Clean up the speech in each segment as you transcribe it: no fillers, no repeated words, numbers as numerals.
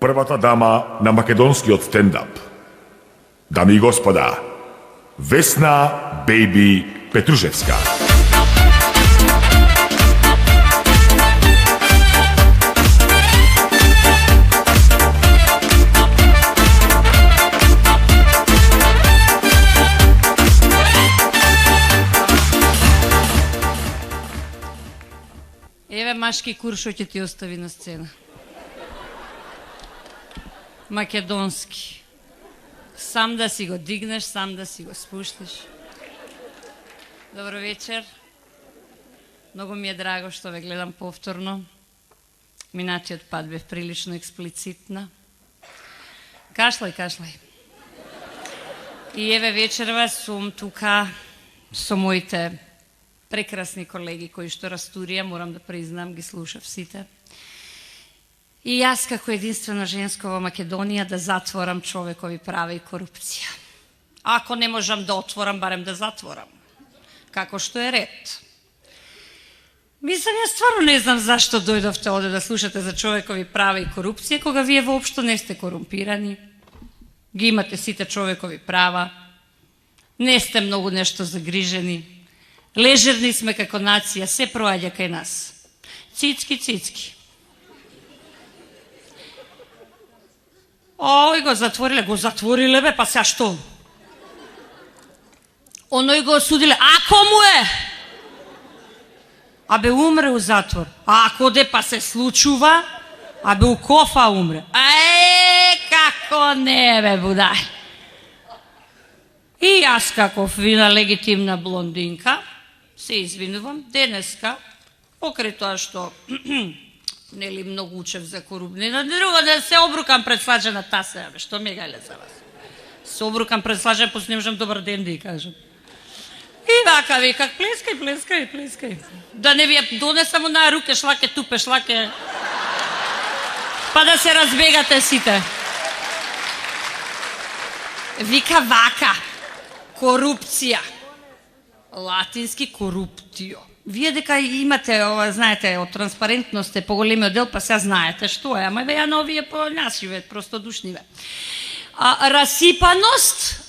првата дама на македонскиот стендап. Дами и господа, Весна Бејби Петрушевска. Еве машки куршо ќе ти остави на сцена. Македонски. Сам да си го дигнеш, сам да си го спуштиш. Добро вечер. Многу ми е драго што ве гледам повторно. Минатиот пат бев прилично експлицитна. Кашлај, кашлај. И еве вечерва сум тука со моите прекрасни колеги кои што растурија, морам да признам, ги слушав сите. И јас како единствено женско во Македонија да затворам човекови права и корупција. Ако не можам да отворам, барем да затворам. Како што е ред. Мислам, јас стварно не знам зашто дојдовте овде да слушате за човекови права и корупција, кога вие воопшто не сте корумпирани. Ги имате сите човекови права. Не сте многу нешто загрижени. Лежерни сме како нација, се проаѓа кај нас. Цицки, цицки. Ој го затвориле бе, па сега што? Оној го осудиле, ако му е? Абе умре у затвор. А ако де па се случува, абе у кофа умре. Како не бе, будај. И јас како фина легитимна блондинка, се извинувам, денеска, покрај тоа што нели многу учев за корупција, друго да се обрукам пред слажена таса, бе, што ме гале за вас. Се обрукам пред слажен, после не можам добар ден да ја кажам. И вака викак, плескај, плескај, плескај. Да не ви ја донесам на руке, шлаке, тупе, шлаке. Па да се разбегате сите. Вика вака, корупција. Латински коруптио. Вие дека имате, знаете, од транспарентност е поголемиот дел, па сега знаете што е, ама ја новие по нашиве, простодушниве. Расипаност,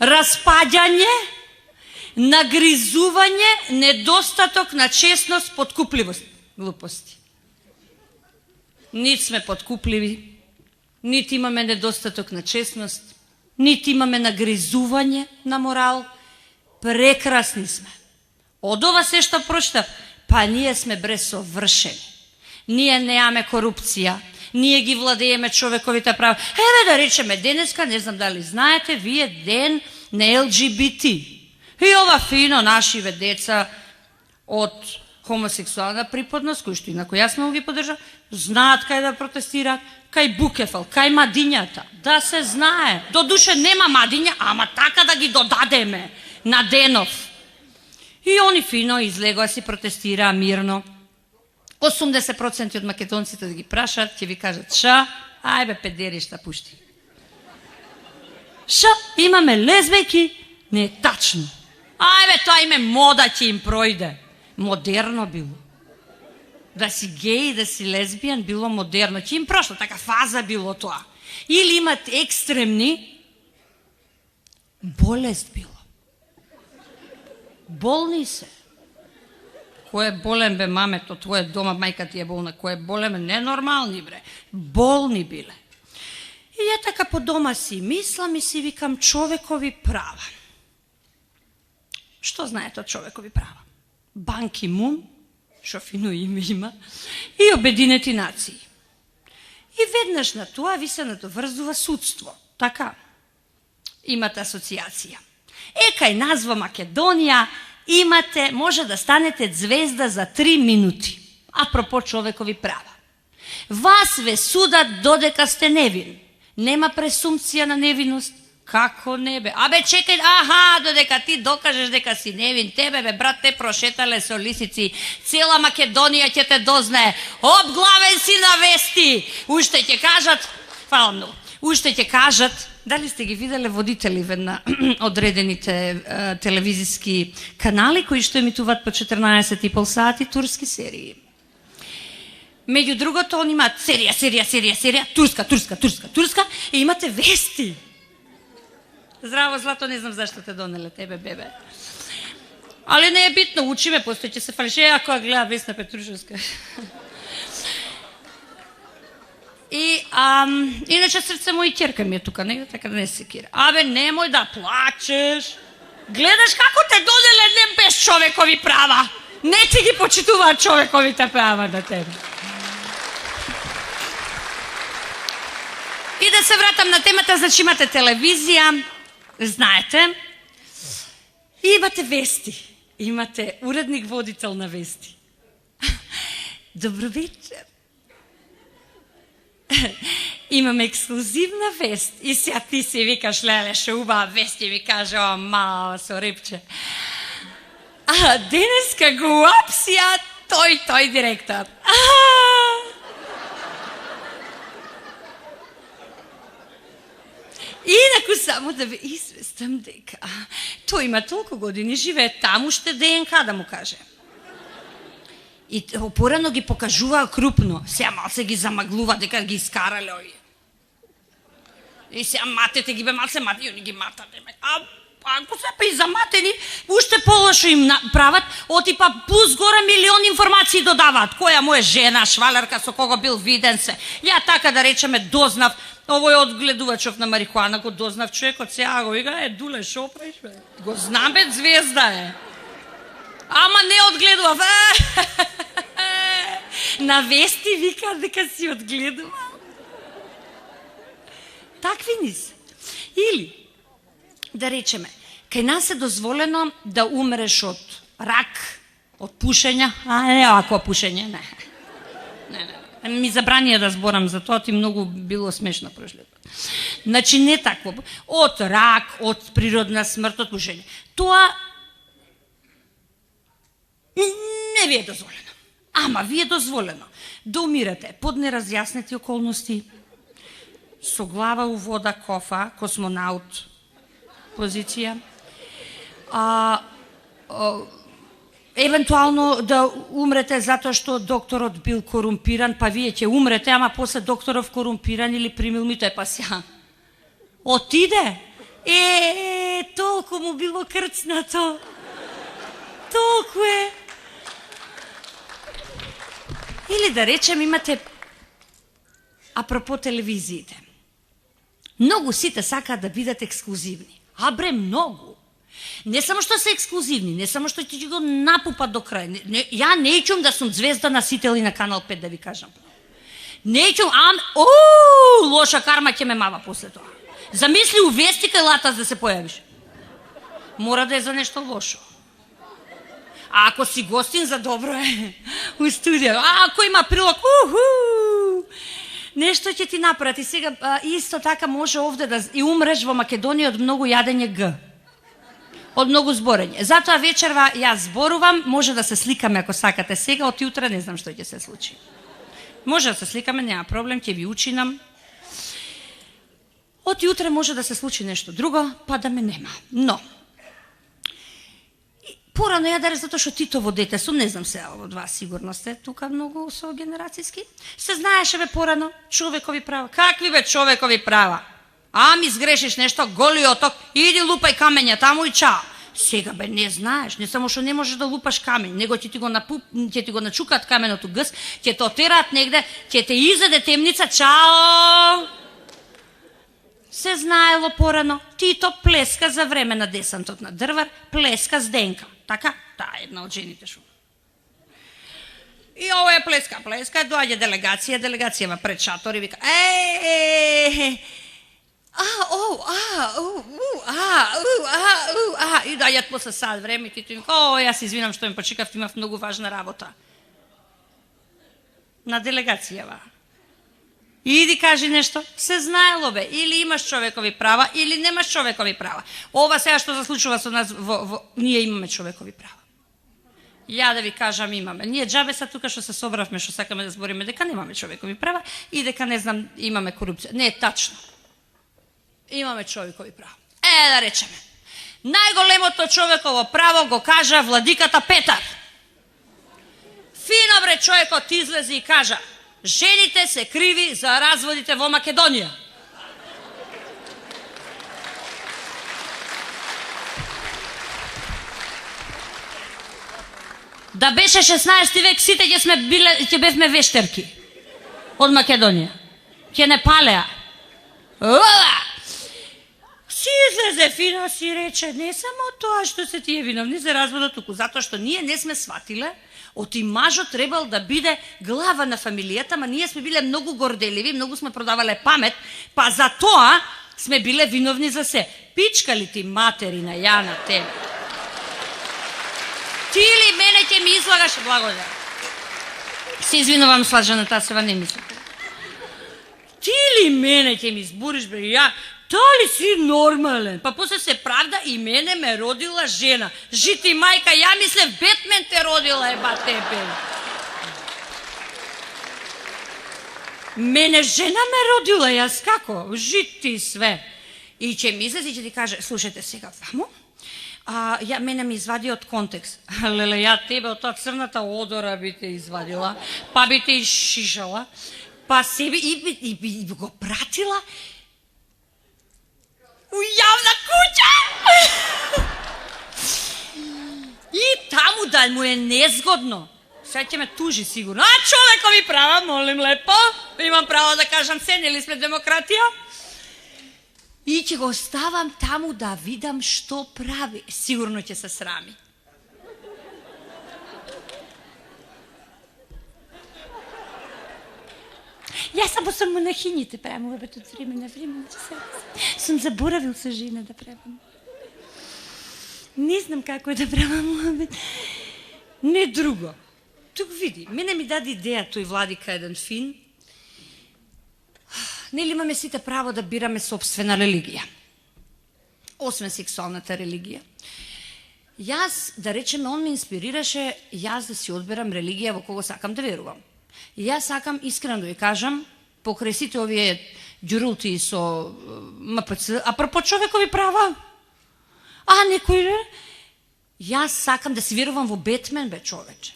распаѓање, нагризување, недостаток на честност, подкупливост. Глупости. Нит сме подкупливи, нит имаме недостаток на честност, нит имаме нагризување на морал. Прекрасни сме. Од ова се што прочитав, па ние сме бресовршени. Ние неаме корупција, ние ги владееме човековите права. Еве да речеме денеска, не знам дали знаете, вие ден на ЛГБТ. И ова фино нашиве деца од хомосексуална припадност, кои што инако јас многу ги поддржам, знаат кај да протестираат, кај Букефал, кај мадињата, да се знае. Додуше нема мадиња, ама така да ги додадеме на денов. И они фино излегоа си протестираа мирно. 80% од македонците да ги прашаат, ќе ви кажат ша, ајбе педеришта пушти. Ша, имаме лесбејки? Не е тачно. Ајбе, тоа име мода ќе им пројде. Модерно било. Да си геј, да си лесбијан било модерно. Ќе им прошло, така фаза било тоа. Или имат екстремни, болест било. Болни се. Кој е болен бе мамето, твоје дома, мајка ти е болна. Кој е болен бе, ненормални бре. Болни биле. И ја така по дома си мислам и си викам човекови права. Што знаете од човекови права? Бан Ки Мун, шо фино име има, и Обединети нации. И веднаш на тоа ви се надоврзува судство. Така, имате асоциација. Кај нас во Македонија имате, може да станете звезда за 3 минути. Апропо човекови права. Вас ве судат додека сте невин. Нема пресумпција на невиност. Како не бе? Абе чекај, додека ти докажеш дека си невин, тебе бе брат те прошетале со лисици, цела Македонија ќе те дознае. Обглавен си на вести. Уште ќе кажат, фала многу. Уште ќе кажат, дали сте ги виделе водителиве на одредените телевизиски канали кои што емитуваат по 14,5 сати турски серии. Меѓу другото, он има серија, турска и имате вести. Здраво, Злато, не знам зашто те донеле тебе, бебе. Али не е битно, учиме, постои ќе се фалшеја која гледа Весна Петрушевска. И, иначе срце мој ќерка ми е тука негде, така да не се кира. Абе, немој да плачеш. Гледаш како те доделе не без човекови права. Не ти ги почитуваат човековите права на тебе. И да се вратам на темата, значи имате телевизија, знаете, и имате вести. Имате уредник водител на вести. Добро вечер. Имам ексклузивна вест. И сега ти си викаш, леле, ше убава вест, и ми каже, о, мала со рибче. А денеска го апсија тој директор. Инаку само да ве известам дека тој има толку години, живее таму, ще ДНК да му каже. И порано ги покажуваа крупно, сега малце ги замаглува дека ги искарале овие. И сега матете ги бе малце, и они ги матате. Ако се па и заматени, уште полошо им прават, отипа плюс горе милион информации додаваат. Која му е жена, швалерка, со кого бил виден се. Ја така да речеме дознав, овој одгледувачов на марихуана, го дознав човекот, сега го вика, Дуле, шо правиш, бе? Го знам, бе, звезда е. Ама не одгледував. На вести вика дека си одгледувал. Такви ни се. Или, да речеме, кај нас е дозволено да умреш од рак, од пушење, не овако пушење, не. Ми забранија да зборам за тоа, ти многу било смешно прошле. Значи не такво. Од рак, од природна смрт, од пушење. Тоа не ви е дозволено. Ама ви е дозволено да умирате под неразјаснети околности, со глава у вода, кофа, космонаут позиција, евентуално да умрете затоа што докторот бил корумпиран, па вие ќе умрете, ама после докторов корумпиран или примил мито, па сега отиде, толку му било крцнато, толку е. Или да речем имате, апропо телевизиите, многу сите сакаат да бидат ексклузивни. Бре, многу. Не само што се ексклузивни, не само што ќе го напупат до крај. Ја не ичум да сум звезда на Сител и на Канал 5, да ви кажам. Не ичум, лоша карма ќе ме мава после тоа. Замисли у вести кај Латас да се појавиш. Мора да е за нешто лошо. А ако си гостин, за добро е у студио. Ако има прилог, нешто ќе ти направат. И сега исто така може овде да и умреш во Македонија од многу јадење Г. Од многу зборење. Затоа вечерва јас зборувам, може да се сликаме ако сакате сега, од утре не знам што ќе се случи. Може да се сликаме, нема проблем, ќе ви учинам. Од утре може да се случи нешто друго, па да ме нема. Но порано ја даре затоа што Титово дете сум, не знам сега од вас сигурно сте тука многу со генерацијски. Се знаеше бе порано човекови права. Какви бе човекови права? Ми сгрешиш нешто, голи оток, иди лупај камења таму и чао. Сега бе не знаеш, не само што не можеш да лупаш камењ, него ќе ти го начукаат каменото гъс, ќе те отераат негде, ќе те изеде темница, чао. Се знаело порано, Тито плеска за време на десантот на Дрвар, плеска с Денка. Така? Таа една од жените шо. И ова е плеска, доаѓа делегацијава пред шатор и вика, и доаѓат после сад време и Тито вика, јас извинам што ме почекав, имав многу важна работа. На делегацијава. Иди кажи нешто, се знаело бе, или имаш човекови права, или немаш човекови права. Ова сега што се случува со нас, ние имаме човекови права. Ја да ви кажам, имаме. Ние џабе са тука што се собравме, што сакаме да збориме дека немаме човекови права и дека не знам имаме корупција. Не е тачно. Имаме човекови права. Да речеме. Најголемото човеково право го кажа владиката Петар. Фино бре човекот излезе и кажа: Жените се криви за разводите во Македонија. Да беше 16 век, сите ќе бевме вештерки од Македонија. Ќе не палеа. Си излезе фина, си рече, не само тоа што се тие виновни за разводот, туку затоа што ние не сме сватиле, оти мажот требал да биде глава на фамилијата, ма ние сме биле многу горделиви, многу сме продавале памет, па за тоа сме биле виновни за се. Пичкали ти матери на Јана тебе. Ти или мене ќе ми излагаш, благодарам. Се извинувам, Слажана Тасева, не мислите. Ти или мене ќе ми избуриш, бе, ја, ли си нормален? Па после се правда и мене ме родила жена. Жити мајка, ја мислев Бетмен те родила, еба тебе. Мене жена ме родила, јас како? Жити све. И ќе ми излези и ќе ти каже, слушайте сега вамо, мене ми извади од контекст. Леле, ја тебе од таа црната одора би те извадила, па би те изшишала, па себе и го пратила у јавна куќа. И таму да му е незгодно. Сега ќе ме тужи сигурно. Човекови права, молим лепо. Имам право да кажам се, нели сме демократија? И ќе го оставам таму да видам што прави. Сигурно ќе се срами. Јас само сум монахињите правам од време на време. Сум заборавил се жена да правам. Не знам како да правам. Не друго. Тук види, мене ми даде идеја тој Владика еден фин. Нели имаме сите право да бираме собствена религија? Освен сексуалната религија. Јас, да речеме, он ме инспирираше јас да си одберам религија во кого сакам да верувам. И јас сакам искрено да ви кажам, покрај сите овие ѓурулти со МПЦ, апропо човекови права, некој, јас сакам да си верувам во Бетмен, бе, човече.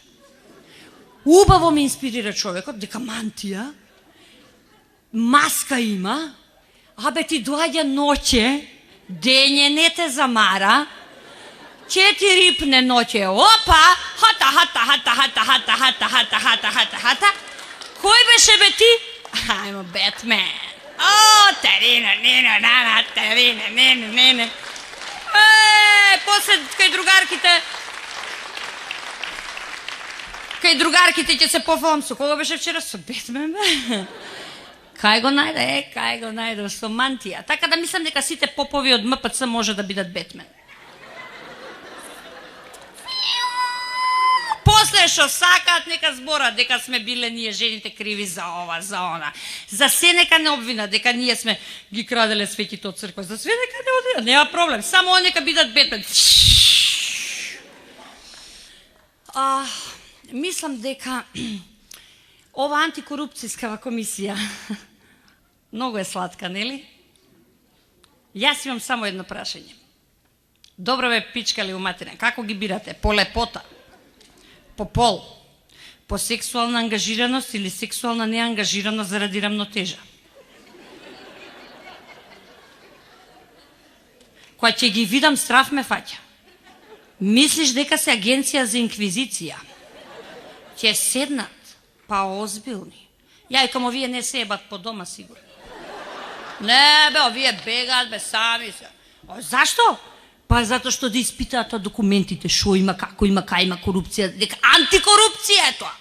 Убаво ме инспирира човекот, дека мантија, маска има, ти доаѓа ноќе, дење не те замара, 4 рипне ноќе, опа, хата. Кој беше бе ти? Ајмо, Бетмен. Тарина, не. После кај другарките ќе се пофалам со кого беше вчера? Со Бетмен, бе. Кај го најде, со мантија. Така да мислам дека сите попови од МПЦ може да бидат Бетмен. После што сакаат, нека зборат дека сме биле ние жените криви за ова, за она. За се нека не обвинат дека ние сме ги краделе светите од црква. За све нека не обвинат, нема проблем. Само они нека бидат Бетмен. Мислам дека ова антикорупцијска комисија многу е сладка, нели? Јас имам само едно прашање. Добро бе пичкали у матерен. Како ги бирате? По лепота? По пол? По сексуална ангажираност или сексуална неангажираност заради рамнотежа? Кога ќе ги видам, страф ме фаќа. Мислиш дека се агенција за инквизиција? Ќе седнат, па озбилни. Јајкам, овие не се ебат по дома, сигурно. Не, бе, овие бегаат, бе, сами се. Зашто? Па затоа што да испитаат документите, шо има, како има, кај има корупција, дека антикорупција е тоа.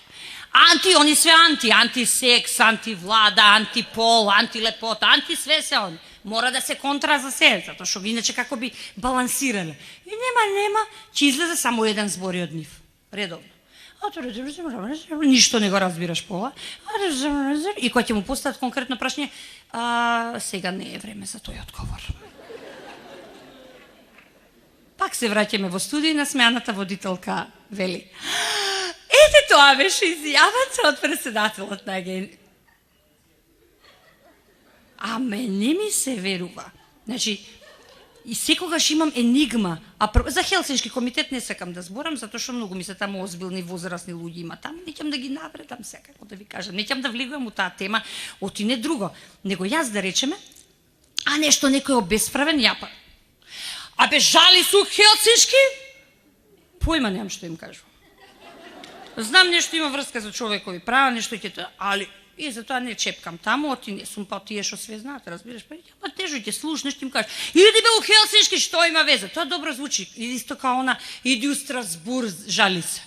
Они све антисекс, антивлада, антипол, антилепота, антисве се они. Мора да се контра за се, затоа што иначе како би балансирале. И нема, ќе излезе само еден збори од нив, редовно. Ништо не го разбираш пола. И кога ќе му постават конкретно прашање, сега не е време за тој одговор. Пак се враќаме во студија, насмеаната водителка вели: ете тоа беше изјавата од председателот на агенција. Аме не ми се верува. Значи, и секогаш имам енигма. За Хелсиншки комитет не сакам да зборам, затоа што многу ми се таму озбилни возрастни луѓе има таму, неќам да ги навредам секако да ви кажам, неќам да влегувам у таа тема, оти не друго, него јас да речеме, а нешто некој обесправен, ја па. Абе жали су Хелсиншки? Појма немам што им кажу. Знам нешто има врска за човекови права, нешто ќе тоа, али и затоа не чепкам таму, оти не сум па тие што све знаат, разбираш, па ама тежо ќе слушнеш, ти им кажеш, иди бе у Хелсиншки, што има веза? Тоа добро звучи, исто као она, иди у Страсбург, жали се.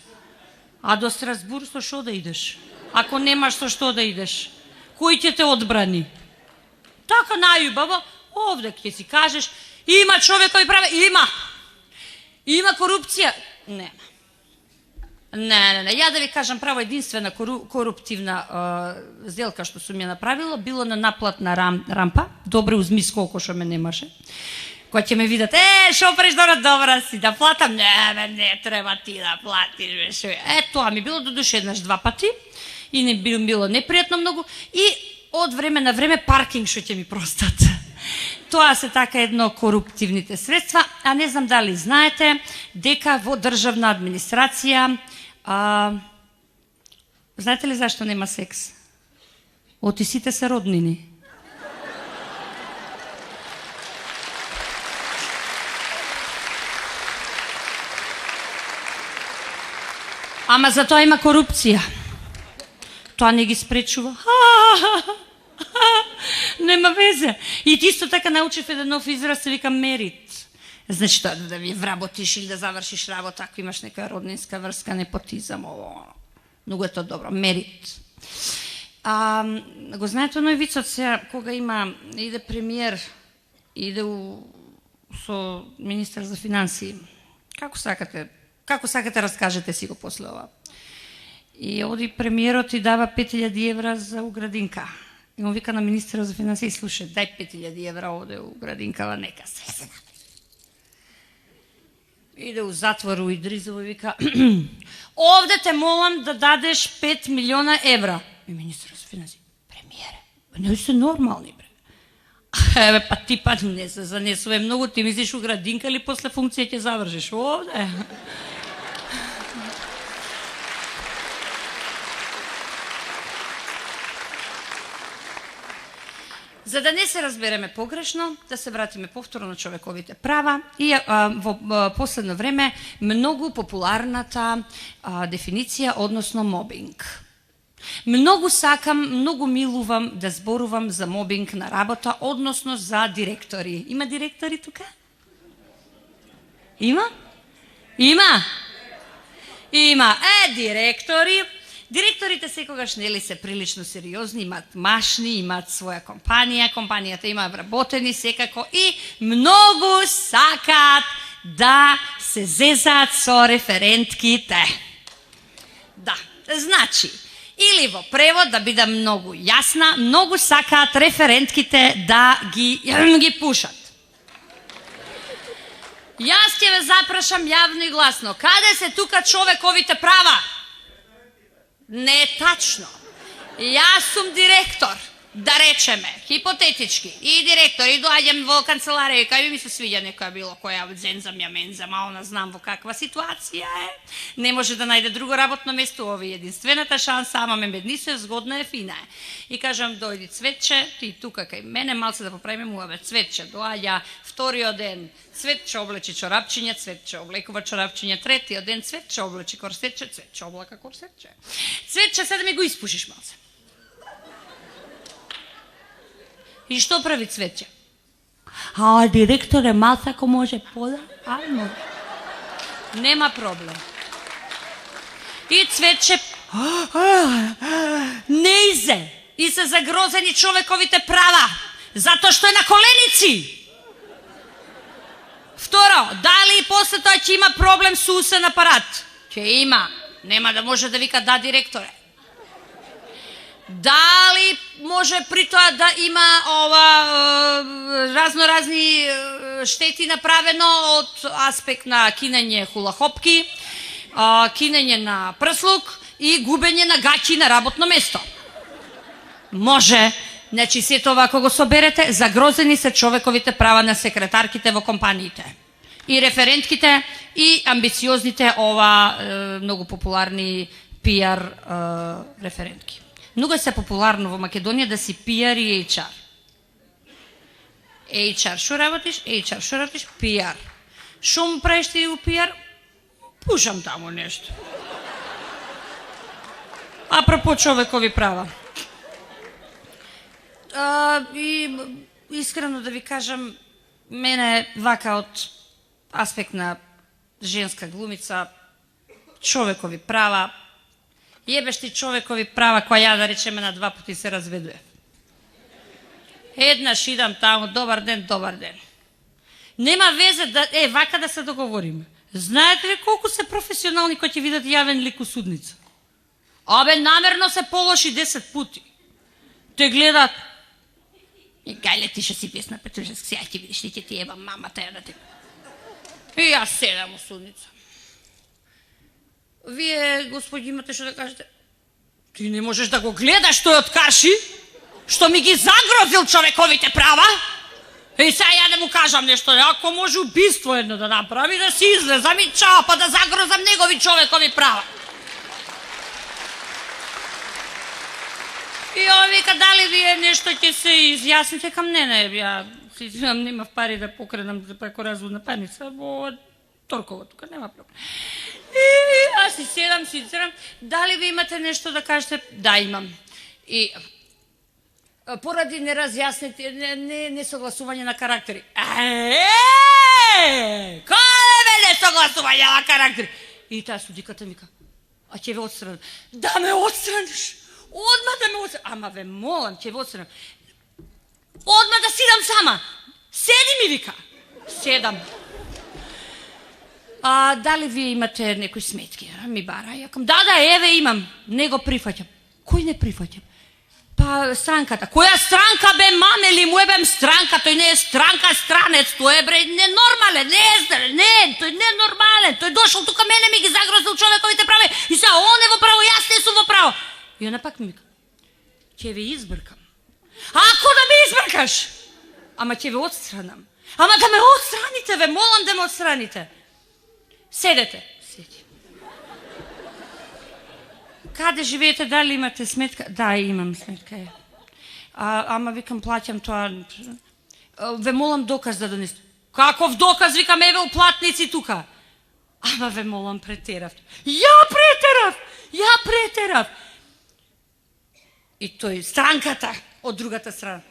А до Страсбург со што да идеш? Ако немаш со што да идеш, кој ќе те одбрани? Така најубаво, овде ќе си кажеш, има човекови права, има. Има корупција? Нема. Не. Ја да ви кажам право, единствена коруптивна сделка што сум ја направила, било на наплатна рампа, добре узмис колко што ме немаше. Која ќе ме видат, шо преш добра си, да платам? Не треба ти да платиш, бе. Тоа ми било до душе еднаш 2 пати и не било непријатно многу и од време на време паркинг што ќе ми простат. Тоа се така едно коруптивните средства, а не знам дали знаете дека во државна администрација знаете ли зашто нема секс? Оти сите се роднини. Ама затоа има корупција. Тоа не ги спречува. Нема везе. И ти исто така научив еден нов израз, се вика мерит. Значи тоа да ви вработиш или да завршиш работа, ако имаш нека роднинска врска, непотизам, ово. Многу е тоа добро. Мерит. Го знаете оној вицот се, кога иде премиер, иде со министар за финансии. Како сакате раскажете си го после ова. И оди премиерот и дава 5000 евра за уградинка. И му вика на министра за финансии, слушай, дај 5000 евра оде у градинкава, нека се. Иде у затвору и Дризово и вика, овде те молам да дадеш 5 милиона евра. И министр за финансии, премиере, не се нормални, бре. Еве, па ти па не се занесуве многу, ти мислиш у градинка или после функција ќе завршиш овде? За да не се разбереме погрешно, да се вратиме повторно на човековите права и во последно време многу популарната дефиниција, односно мобинг. Многу сакам, многу милувам да зборувам за мобинг на работа, односно за директори. Има директори тука? Има? Директори. Директорите секогаш нели се прилично сериозни, имаат машни, имаат своја компанија, компанијата има вработени секако и многу сакаат да се зезаат со референтките. Да, значи, или во превод да бидам многу јасна, многу сакаат референтките да ги пушат. Јас ќе ве запрашам јавно и гласно, каде се тука човековите права? Не е тачно. Јас сум директор, да речеме, хипотетички, и директор, и доаѓам во канцеларија, и кај ми се свиѓа некоја било која дзензам ја мензам, а она знам во каква ситуација е. Не може да најде друго работно место, ови единствената шанса, ама ме меднисе, згодна е, фина е. И кажам, дојди Цветче, ти тука кај мене, малце да поправиме муаве. Цветче доаѓа, вториот ден, Цветче облечи чорапчиња, Цветче облекува чорапчиња, третиот ден, Цветче облечи корсетче, Цветче облака корсетче. Цветче, сега да ми го испушиш малце. И што прави Цветче? Директоре, малце ако може пода? Ајмо. Нема проблем. И Цветче не изе и се загрозени човековите права, затоа што е на коленици. Второ, дали и после тоа ќе има проблем со усен апарат? Ќе има. Нема да може да вика да, директоре. Дали може при тоа да има разноразни штети направено од аспект на кинење хулахопки, кинење на прслук и губење на гаќи на работно место? Може, Значи, сето ова кога го соберете, загрозени се човековите права на секретарките во компаниите. И референтките, и амбициозните многу популарни PR референтки. Многу се популарно во Македонија да си PR и HR. HR, шо работиш? HR, шо работиш? PR. Шо му правиш ти у PR? Пушам таму нешто. Апропо човекови права. И искрено да ви кажам, мене вака од аспект на женска глумица, човекови права, ебешти човекови права, која ја да речеме на 2 пати се разведуе. Еднаш идам таму, добар ден, добар ден. Нема везе да, вака да се договориме. Знаете ли колку се професионални кои ќе видат јавен лик у судница? Намерно се полоши 10 пути. Те гледат. Гајле, ти што си Весна Петрушевска, сега ќе видиш, ќе ти ебам мамата ја да те... И јас седам у судница. Вие, господи, имате што да кажете? Ти не можеш да го гледаш тој од Карши, што ми ги загрозил човековите права? И сега ја да му кажам нешто, ако може убиство едно да направи, да си излезам и чао, па да загрозам негови човекови права. И он вика, дали вие нешто ќе се изјасните кам не, ја си извинам, немав пари да покренам преко разводна парница во Торково, тука нема проблем. И аз си седам, дали ви имате нешто да кажете? Да, имам. И поради неразјаснети, несогласување на карактери. Каде бе несогласување на карактери? И таа судиката вика, а ќе ве отстранам. Да ме отстраниш! Одма да ме отстраниш! Ама ве молам, ќе ве отстранам. Одма да сидам сама. Седи ми, вика. Седам. Дали вие имате некои сметки? Ми бара. Јакам, да, еве имам. Не го прифаќам. Кој не прифаќам? Па странката. Која странка бе, маме ли му ебем странка? Тој не е странка, странец. Тој е бре ненормален, тој не е нормален. Тој дошол тука мене ми ги загрозил човековите права и сега он е во право, јас не сум во право. И она пак ми вика, ќе ве избркам. Ако да ме избркаш, ама ќе ве отстранам. Ама да ме отстраните, ве молам да ме отстраните. Седете. Седи. Каде живеете, дали имате сметка? Да, имам сметка. Ама викам, плаќам тоа. Ве молам доказ да донесете. Каков доказ? Викам, еве уплатници тука. Ама ве молам, претерав. Ја претерав. И тој странката од другата страна.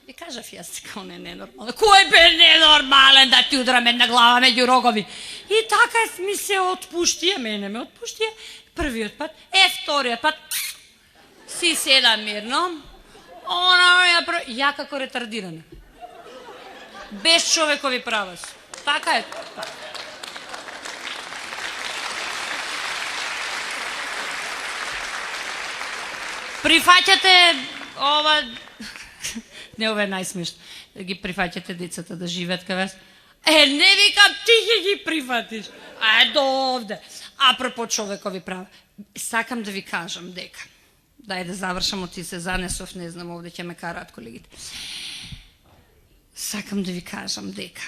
Ви кажав јас, како не е нормален. Кој бе ненормален да ти удрам една глава меѓу рогови? И така ми се отпуштија, мене ме отпуштија. Првиот пат, вториот пат, си седам мирно. Ја како ретардирана. Без човекови права. Така е. Прифаќате ова... Не, ова е најсмешно. Да ги прифаќате децата да живеат кај вас. Не викам, ти ги прифатиш. До овде. Апропо човекови права. Сакам да ви кажам дека. Дај да завршам, ти се занесов, не знам, овде ќе ме караат колегите. Сакам да ви кажам дека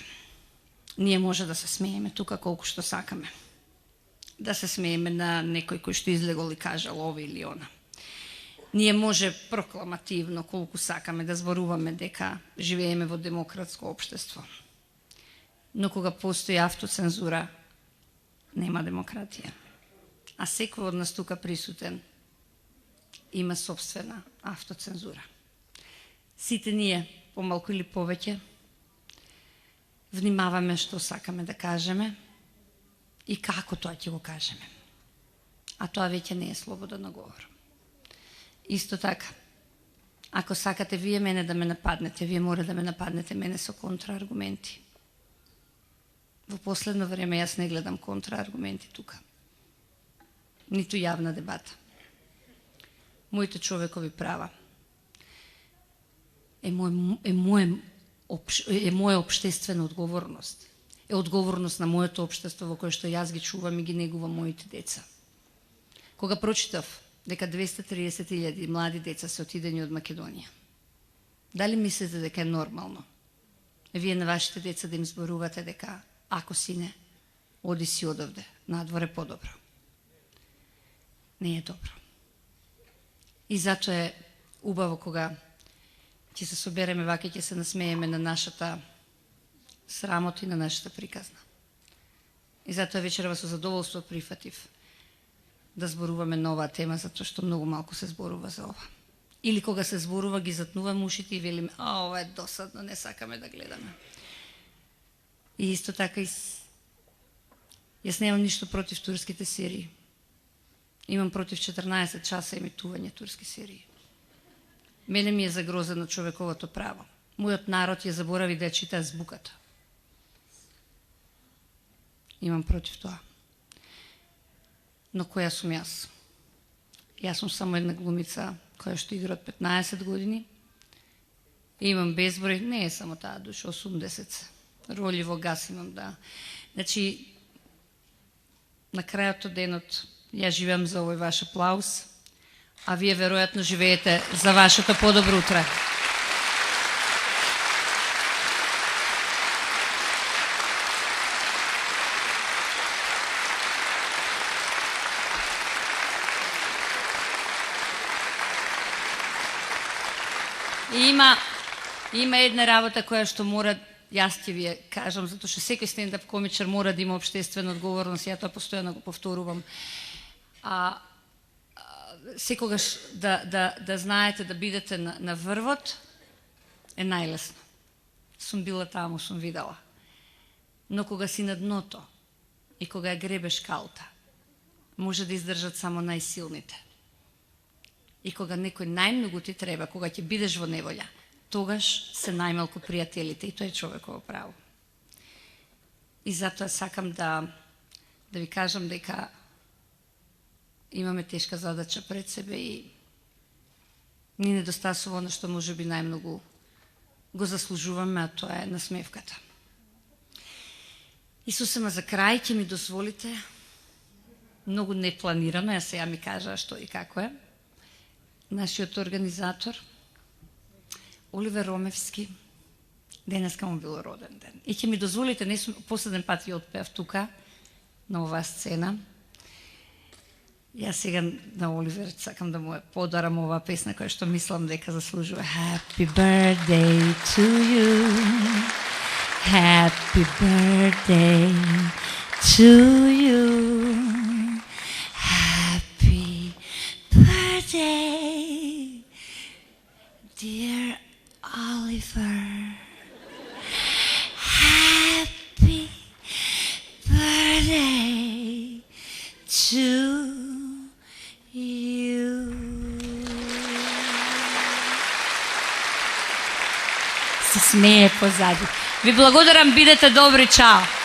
ние може да се смееме тука колку што сакаме. Да се смееме на некој кој што излегол и кажал ова или она. Ние може прокламативно колку сакаме да зборуваме дека живееме во демократско општество. Но кога постои автоцензура, нема демократија. А секој од нас тука присутен има собствена автоцензура. Сите ние, помалку или повеќе, внимаваме што сакаме да кажеме и како тоа ќе го кажеме. А тоа веќе не е слободен говор. Исто така, ако сакате вие мене да ме нападнете, вие мора да ме нападнете мене со контрааргументи. Во последно време јас не гледам контрааргументи тука. Ниту јавна дебата. Моите човекови права е моја општествена одговорност. Е одговорност на моето општество во кое што јас ги чувам и ги негувам моите деца. Кога прочитав дека 230.000 млади деца се отидени од Македонија, Дали мислите дека е нормално вие на вашите деца да им зборувате дека ако сине, оди си одовде, надвор е подобро? Не е добро. И зато е убаво кога ќе се собереме вака, ќе се насмееме на нашата срамота и на нашата приказна. И затоа вечерва со задоволство прифатив да зборуваме на оваа тема, затоа што многу малку се зборува за ова. Или кога се зборува, ги затнуваме ушите и велиме, ова е досадно, не сакаме да гледаме. И исто така, јас немам ништо против турските серии. Имам против 14 часа емитување турски серии. Мене ми е загрозено човековото право. Мојот народ ја заборави да ја чита азбуката. Имам против тоа. Но која сум јас? Јас сум само една глумица која што игра од 15 години. Имам безброј, не е само таа душа, 80 роли во гас имам, да. Значи, на крајот од денот, ја живеам за овој ваш аплауз, а вие веројатно живеете за вашето подобро утре. И има една работа која што мора, јас ќе ви ја кажам, затоа што секој стендап комичар мора да има општествена одговорност, ја тоа постојано го повторувам. Секогаш да знаете да бидете на врвот е најлесно. Сум била таму, сум видела. Но кога си на дното и кога ја гребеш калта, може да издржат само најсилните. И кога некој најмногу ти треба, кога ќе бидеш во неволја, тогаш се најмалку пријателите и тоа е човеково право. И затоа сакам да ви кажам дека имаме тешка задача пред себе и ни недостасува оно што може би најмногу го заслужуваме, а тоа е насмевката. Исусема, за крај ќе ми дозволите, многу непланирано, ја сега ми кажа што и како е, нашиот организатор, Оливер Ромевски, денеска му било роден ден. И ќе ми дозволите, не сум последен пат ја отпеав тука, на оваа сцена. Јас сега на Оливер сакам да му подарам оваа песна која што мислам дека заслужува. Happy birthday to you. Happy birthday to you. Happy birthday, dear Oliver. Happy birthday to you. Се смее позади. Ви благодарам, бидете добри, чао.